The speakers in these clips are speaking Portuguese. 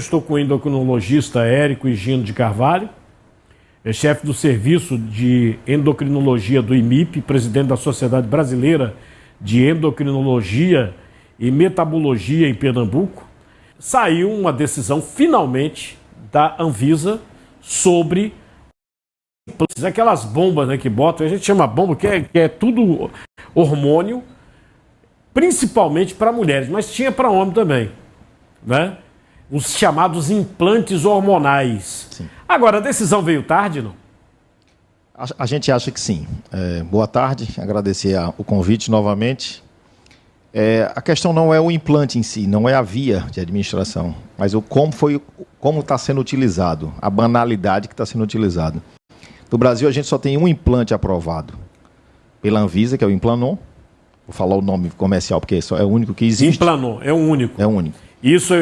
Estou com o endocrinologista Érico Higino de Carvalho, é chefe do serviço de endocrinologia do IMIP, presidente da Sociedade Brasileira de Endocrinologia e Metabologia em Pernambuco. Saiu uma decisão, finalmente, da Anvisa sobre aquelas bombas, né, que botam, a gente chama bomba, que é tudo hormônio, principalmente para mulheres, mas tinha para homem também, né? Os chamados implantes hormonais. Sim. Agora, a decisão veio tarde, não? A gente acha que sim. Boa tarde, agradecer o convite novamente. A questão não é o implante em si, não é a via de administração, mas como está sendo utilizado, a banalidade que está sendo utilizado. No Brasil, a gente só tem um implante aprovado pela Anvisa, que é o Implanon. Vou falar o nome comercial, porque é o único que existe. Implanon, é o único. É o único. Isso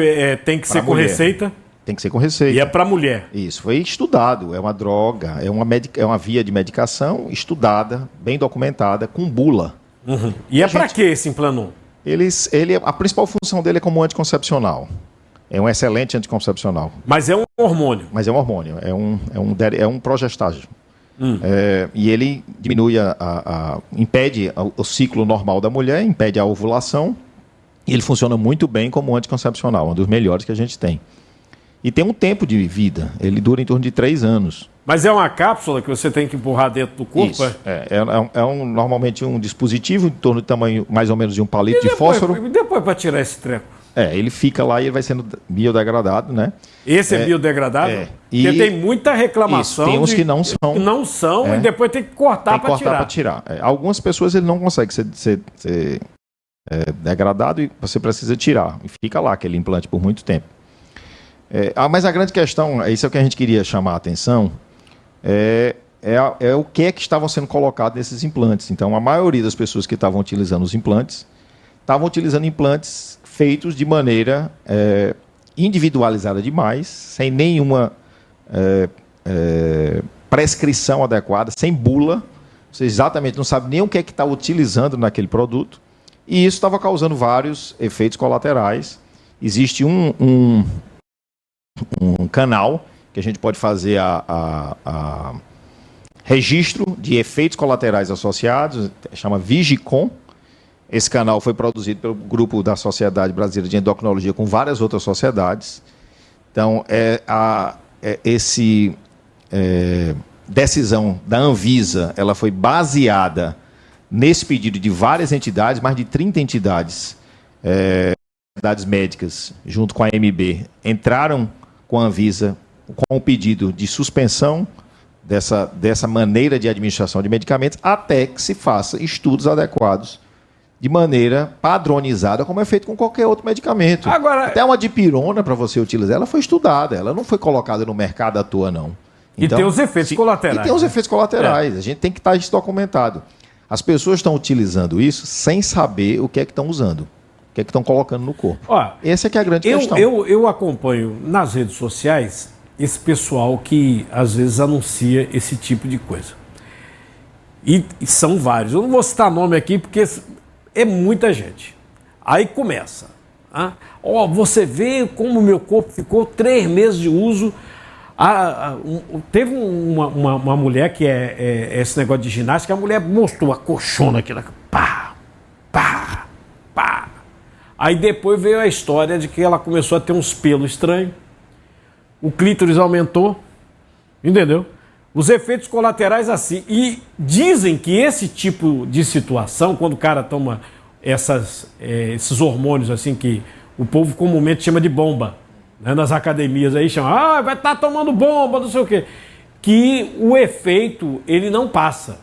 tem que ser com receita? Tem que ser com receita. E é para mulher? Isso, foi estudado. É uma droga, é uma via de medicação estudada, bem documentada, com bula. Uhum. E para que esse Implanon? A principal função dele é como anticoncepcional. É um excelente anticoncepcional. Mas é um hormônio? Mas é um hormônio, é um progestágeno. E ele diminui impede o ciclo normal da mulher, impede a ovulação, e ele funciona muito bem como anticoncepcional, um dos melhores que a gente tem. E tem um tempo de vida, ele dura em torno de 3 anos. Mas é uma cápsula que você tem que empurrar dentro do corpo? Isso, normalmente um dispositivo em torno do tamanho mais ou menos de um palito de fósforo. E depois para tirar esse treco? Ele fica lá e ele vai sendo biodegradado, né? Esse é biodegradável? Porque tem muita reclamação. Isso, tem uns que não são. Que não são e depois tem que cortar para tirar. Algumas pessoas ele não consegue ser degradado e você precisa tirar. E fica lá aquele implante por muito tempo. Mas a grande questão, isso é o que a gente queria chamar a atenção, o que estavam sendo colocado nesses implantes. Então, a maioria das pessoas que estavam utilizando os implantes, estavam utilizando implantes feitos de maneira individualizada demais, sem nenhuma prescrição adequada, sem bula. Você exatamente não sabe nem o que é que está utilizando naquele produto. E isso estava causando vários efeitos colaterais. Existe um canal que a gente pode fazer a registro de efeitos colaterais associados, chama Vigicom. Esse canal foi produzido pelo grupo da Sociedade Brasileira de Endocrinologia com várias outras sociedades. Então, decisão da Anvisa, ela foi baseada nesse pedido de várias entidades, mais de 30 entidades, entidades médicas, junto com a AMB, entraram com a Anvisa com o pedido de suspensão dessa maneira de administração de medicamentos até que se faça estudos adequados de maneira padronizada, como é feito com qualquer outro medicamento. Agora, até uma dipirona, para você utilizar, ela foi estudada, ela não foi colocada no mercado à toa, não. Então, e tem os efeitos colaterais. E tem os efeitos colaterais, a gente tem que estar isso documentado. As pessoas estão utilizando isso sem saber o que é que estão usando, o que é que estão colocando no corpo. Essa é que é a grande questão. Eu acompanho nas redes sociais esse pessoal que às vezes anuncia esse tipo de coisa. E são vários. Eu não vou citar nome aqui porque é muita gente. Aí começa. Você vê como o meu corpo ficou 3 meses de uso. Teve uma mulher que esse negócio de ginástica, a mulher mostrou a colchona aqui, pá, pá, pá. Aí depois veio a história de que ela começou a ter uns pelos estranhos, o clítoris aumentou, entendeu? Os efeitos colaterais assim. E dizem que esse tipo de situação, quando o cara toma esses hormônios assim que o povo comumente chama de bomba, né, nas academias aí chama, vai estar tomando bomba, não sei o quê, que o efeito ele não passa.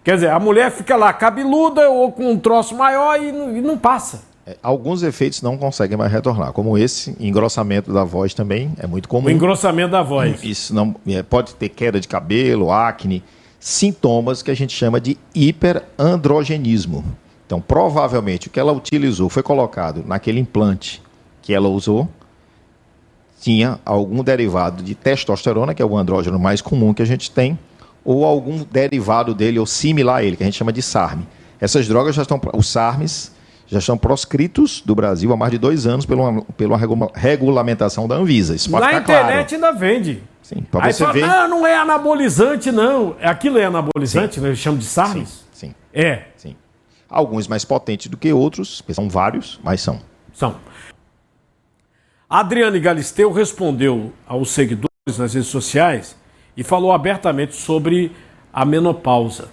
Quer dizer, a mulher fica lá cabeluda ou com um troço maior e não passa. Alguns efeitos não conseguem mais retornar, como esse, engrossamento da voz também, é muito comum. O engrossamento da voz. Isso não, pode ter queda de cabelo, acne, sintomas que a gente chama de hiperandrogenismo. Então, provavelmente, o que ela utilizou foi colocado naquele implante que ela usou, tinha algum derivado de testosterona, que é o andrógeno mais comum que a gente tem, ou algum derivado dele, ou similar a ele, que a gente chama de SARM. Essas drogas já estão, os SARMs, já estão proscritos do Brasil há mais de 2 anos pela regulamentação da Anvisa. Isso pode Na ficar internet claro. ainda vende. Sim, para Aí você fala, ver. não é anabolizante, não. Aquilo é anabolizante, né? Eles chamam de SARS? Sim. É. Sim. Alguns mais potentes do que outros, são vários, mas são. São. A Adriane Galisteu respondeu aos seguidores nas redes sociais e falou abertamente sobre a menopausa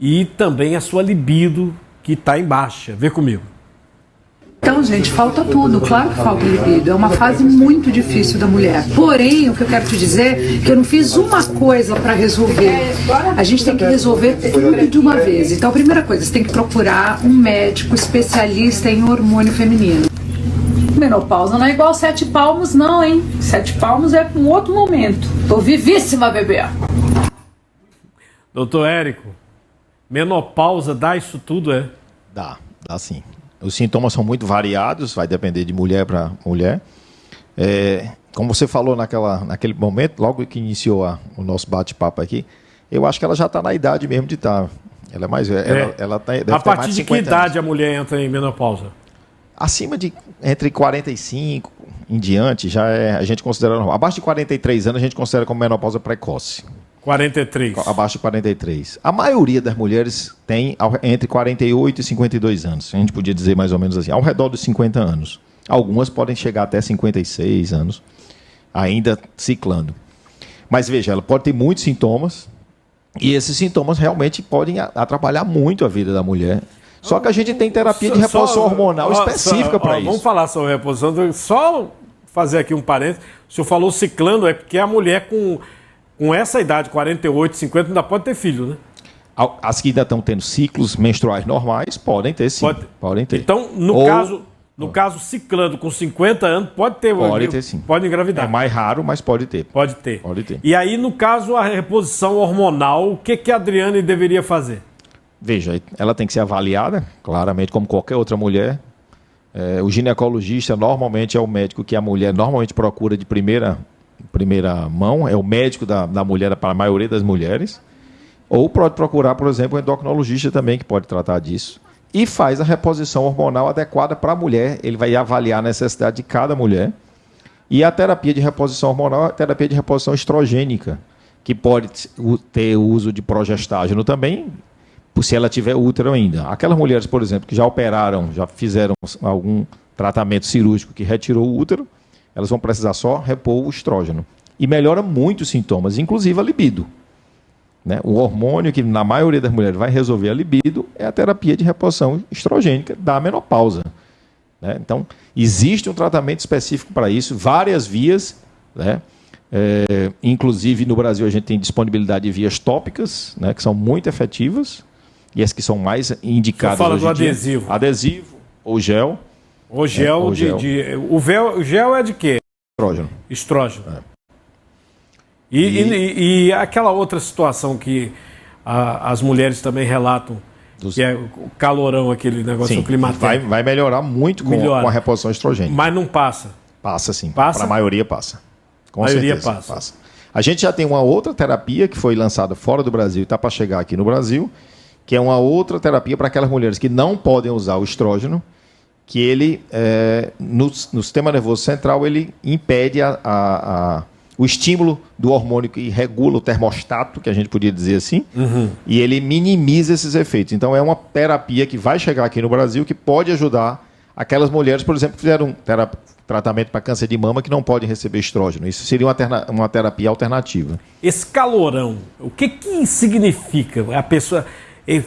e também a sua libido, que está em baixa. Vê comigo. Então, gente, falta tudo. Claro que falta libido. É uma fase muito difícil da mulher. Porém, o que eu quero te dizer é que eu não fiz uma coisa para resolver. A gente tem que resolver tudo de uma vez. Então, a primeira coisa, você tem que procurar um médico especialista em hormônio feminino. Menopausa não é igual 7 palmos, não, hein? 7 palmos é um outro momento. Tô vivíssima, bebê. Doutor Érico, menopausa dá isso tudo, é? Dá sim. Os sintomas são muito variados, vai depender de mulher para mulher. Como você falou naquele momento, logo que iniciou o nosso bate-papo aqui, eu acho que ela já está na idade mesmo de estar. Ela é mais velha. Ela deve a ter partir mais de que 50 idade anos. a mulher entra em menopausa? Acima de entre 45 em diante, a gente considera normal. Abaixo de 43 anos, a gente considera como menopausa precoce. 43. Abaixo de 43. A maioria das mulheres tem entre 48 e 52 anos. A gente podia dizer mais ou menos assim, ao redor dos 50 anos. Algumas podem chegar até 56 anos, ainda ciclando. Mas veja, ela pode ter muitos sintomas, e esses sintomas realmente podem atrapalhar muito a vida da mulher. Só que a gente tem terapia de reposição hormonal específica para isso. Vamos falar sobre reposição. Só fazer aqui um parênteses. O senhor falou ciclando, é porque a mulher com essa idade, 48, 50, ainda pode ter filho, né? As que ainda estão tendo ciclos menstruais normais, podem ter sim. Podem ter. Então, no caso, ciclando com 50 anos, pode ter sim. Pode engravidar. É mais raro, mas pode ter. Pode ter. Pode ter. E aí, no caso, a reposição hormonal, o que a Adriane deveria fazer? Veja, ela tem que ser avaliada, claramente, como qualquer outra mulher. O ginecologista normalmente é o médico que a mulher normalmente procura de primeira mão, é o médico da mulher para a maioria das mulheres. Ou pode procurar, por exemplo, um endocrinologista também, que pode tratar disso. E faz a reposição hormonal adequada para a mulher. Ele vai avaliar a necessidade de cada mulher. E a terapia de reposição hormonal é a terapia de reposição estrogênica, que pode ter o uso de progestágeno também, se ela tiver útero ainda. Aquelas mulheres, por exemplo, que já operaram, já fizeram algum tratamento cirúrgico que retirou o útero, elas vão precisar só repor o estrógeno. E melhora muito os sintomas, inclusive a libido. Né? O hormônio que na maioria das mulheres vai resolver a libido é a terapia de reposição estrogênica da menopausa. Né? Então, existe um tratamento específico para isso, várias vias, né? Inclusive no Brasil a gente tem disponibilidade de vias tópicas, né? Que são muito efetivas e as que são mais indicadas. Você fala hoje do em dia. adesivo. Adesivo ou gel. O gel, o gel é de quê? Estrógeno. Estrógeno. E aquela outra situação que as mulheres também relatam, que é o calorão, aquele negócio climático. Vai melhorar muito com a reposição estrogênica. Mas não passa. Passa sim. Passa? Para a maioria passa. Com a maioria certeza, passa. A gente já tem uma outra terapia que foi lançada fora do Brasil e está para chegar aqui no Brasil, que é uma outra terapia para aquelas mulheres que não podem usar o estrógeno, que ele, no sistema nervoso central, ele impede o estímulo do hormônio que regula o termostato, que a gente podia dizer assim, e ele minimiza esses efeitos. Então é uma terapia que vai chegar aqui no Brasil, que pode ajudar aquelas mulheres, por exemplo, que fizeram tratamento para câncer de mama, que não podem receber estrógeno. Isso seria uma terapia alternativa. Esse calorão, o que significa? A pessoa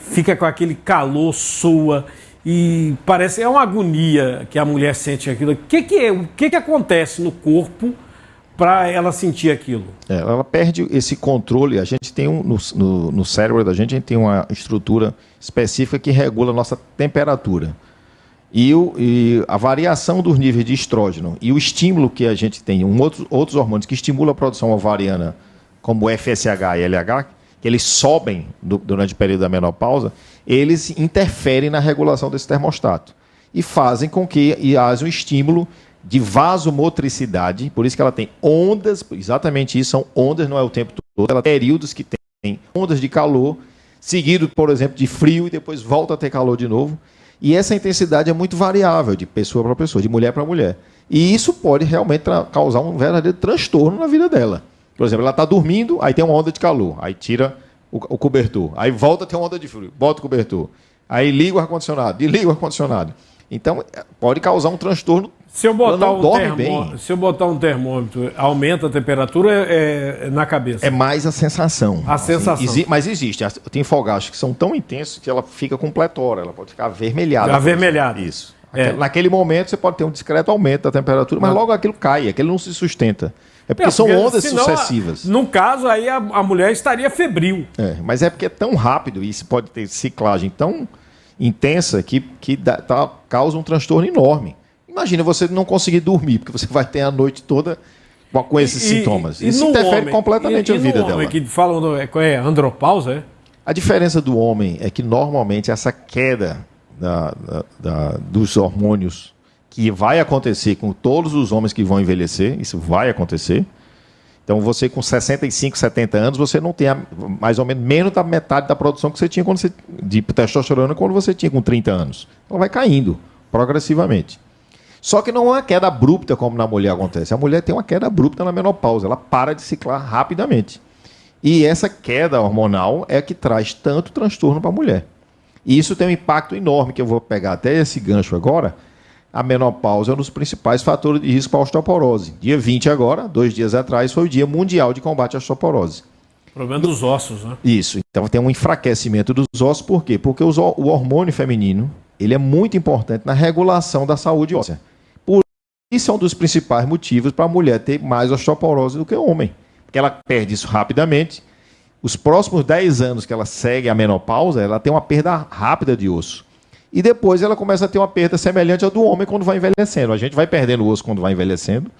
fica com aquele calor, sua, e parece uma agonia que a mulher sente aquilo. O que acontece no corpo para ela sentir aquilo? Ela perde esse controle. A gente tem no cérebro da gente tem uma estrutura específica que regula a nossa temperatura. E a variação dos níveis de estrógeno e o estímulo que a gente tem, outros hormônios que estimulam a produção ovariana, como o FSH e LH, que eles sobem durante o período da menopausa, eles interferem na regulação desse termostato e fazem com que haja um estímulo de vasomotricidade, por isso que ela tem ondas, exatamente isso, são ondas, não é o tempo todo, ela tem períodos que tem ondas de calor, seguido, por exemplo, de frio e depois volta a ter calor de novo. E essa intensidade é muito variável de pessoa para pessoa, de mulher para mulher. E isso pode realmente causar um verdadeiro transtorno na vida dela. Por exemplo, ela está dormindo, aí tem uma onda de calor, aí tira o cobertor, aí volta a ter uma onda de frio, bota o cobertor, aí liga o ar-condicionado, desliga o ar-condicionado. Então, pode causar um transtorno. Se eu botar um termômetro, aumenta a temperatura na cabeça? É mais a sensação. A sensação. Mas existe. Tem fogachos que são tão intensos que ela fica com pletora, ela pode ficar avermelhada. Avermelhada. Isso. Naquele momento você pode ter um discreto aumento da temperatura, mas logo aquilo cai, aquilo não se sustenta. É porque são ondas sucessivas. No caso, aí a mulher estaria febril. Mas é porque é tão rápido e isso pode ter ciclagem tão intensa que causa um transtorno enorme. Imagina você não conseguir dormir, porque você vai ter a noite toda com esses sintomas. Isso interfere completamente a vida dela. Que falam andropausa, A diferença do homem é que normalmente essa queda dos hormônios que vai acontecer com todos os homens que vão envelhecer, isso vai acontecer. Então você com 65, 70 anos, você não tem mais ou menos da metade da produção que você tinha de testosterona quando você tinha com 30 anos. Ela vai caindo progressivamente. Só que não é uma queda abrupta como na mulher acontece. A mulher tem uma queda abrupta na menopausa, ela para de ciclar rapidamente. E essa queda hormonal é a que traz tanto transtorno para a mulher. E isso tem um impacto enorme, que eu vou pegar até esse gancho agora. A menopausa é um dos principais fatores de risco para a osteoporose. Dia 20 agora, 2 dias atrás, foi o Dia Mundial de Combate à Osteoporose. Problema dos ossos, né? Isso. Então tem um enfraquecimento dos ossos. Por quê? Porque o hormônio feminino ele é muito importante na regulação da saúde óssea. Isso é um dos principais motivos para a mulher ter mais osteoporose do que o homem. Porque ela perde isso rapidamente. Os próximos 10 anos que ela segue a menopausa, ela tem uma perda rápida de osso. E depois ela começa a ter uma perda semelhante à do homem quando vai envelhecendo. A gente vai perdendo o osso quando vai envelhecendo.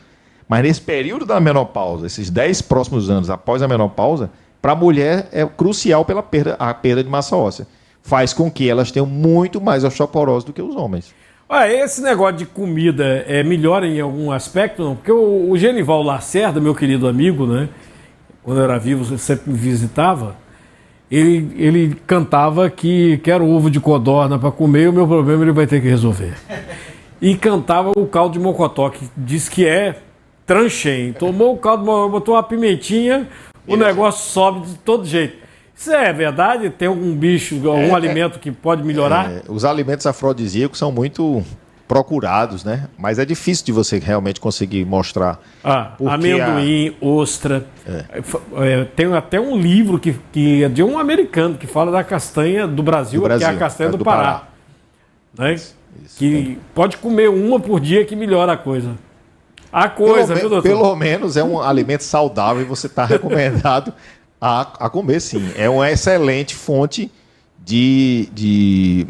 Mas nesse período da menopausa, esses 10 próximos anos após a menopausa, para a mulher é crucial a perda de massa óssea. Faz com que elas tenham muito mais osteoporose do que os homens. Esse negócio de comida melhora em algum aspecto, não? Porque o Genival Lacerda, meu querido amigo, né? Quando eu era vivo, você sempre me visitava, ele cantava que quero ovo de codorna para comer e o meu problema ele vai ter que resolver. E cantava o caldo de mocotó, que diz que é tranchém. Tomou o caldo, botou uma pimentinha, o negócio sobe de todo jeito. Isso é verdade? Tem algum bicho, algum alimento que pode melhorar? Os alimentos afrodisíacos são muito procurados, né? Mas é difícil de você realmente conseguir mostrar. Amendoim, ostra. Tem até um livro que é de um americano que fala da castanha do Brasil, que é a castanha do Pará. Né? Isso, que pode comer uma por dia que melhora a coisa. Viu, doutor? Pelo menos é um alimento saudável e você está recomendado a comer, sim. É uma excelente fonte de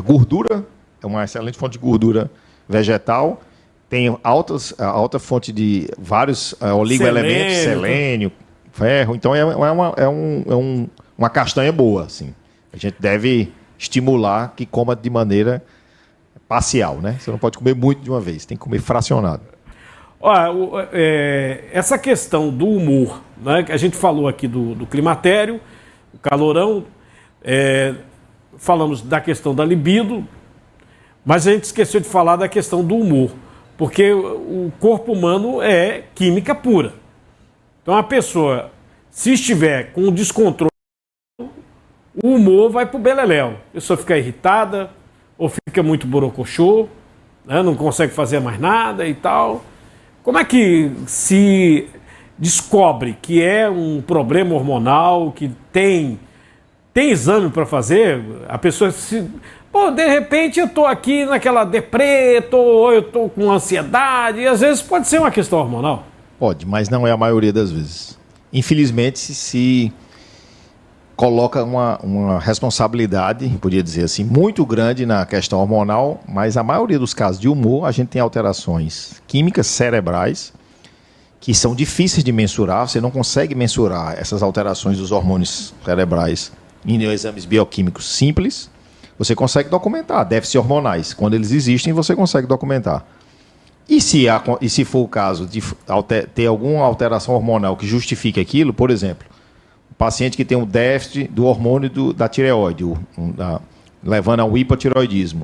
gordura, é uma excelente fonte de gordura vegetal, tem alta fonte de vários oligoelementos, selênio, ferro, então é uma castanha boa, assim. A gente deve estimular que coma de maneira parcial, né? Você não pode comer muito de uma vez, tem que comer fracionado. Essa questão do humor, né? A gente falou aqui do climatério, o calorão, falamos da questão da libido, mas a gente esqueceu de falar da questão do humor, porque o corpo humano é química pura. Então a pessoa, se estiver com descontrole, o humor vai pro beleléu. A pessoa fica irritada, ou fica muito borocochô, né? Não consegue fazer mais nada e tal. Como é que se descobre que é um problema hormonal, que tem exame para fazer? A pessoa de repente eu estou aqui naquela deprê, eu estou com ansiedade, e às vezes pode ser uma questão hormonal. Pode, mas não é a maioria das vezes. Infelizmente se coloca uma responsabilidade, podia dizer assim, muito grande na questão hormonal, mas a maioria dos casos de humor, a gente tem alterações químicas cerebrais que são difíceis de mensurar, você não consegue mensurar essas alterações dos hormônios cerebrais em exames bioquímicos simples, você consegue documentar, déficits hormonais, quando eles existem, você consegue documentar. E se for o caso de ter alguma alteração hormonal que justifique aquilo, por exemplo, paciente que tem um déficit do hormônio da tireoide, levando ao hipotireoidismo.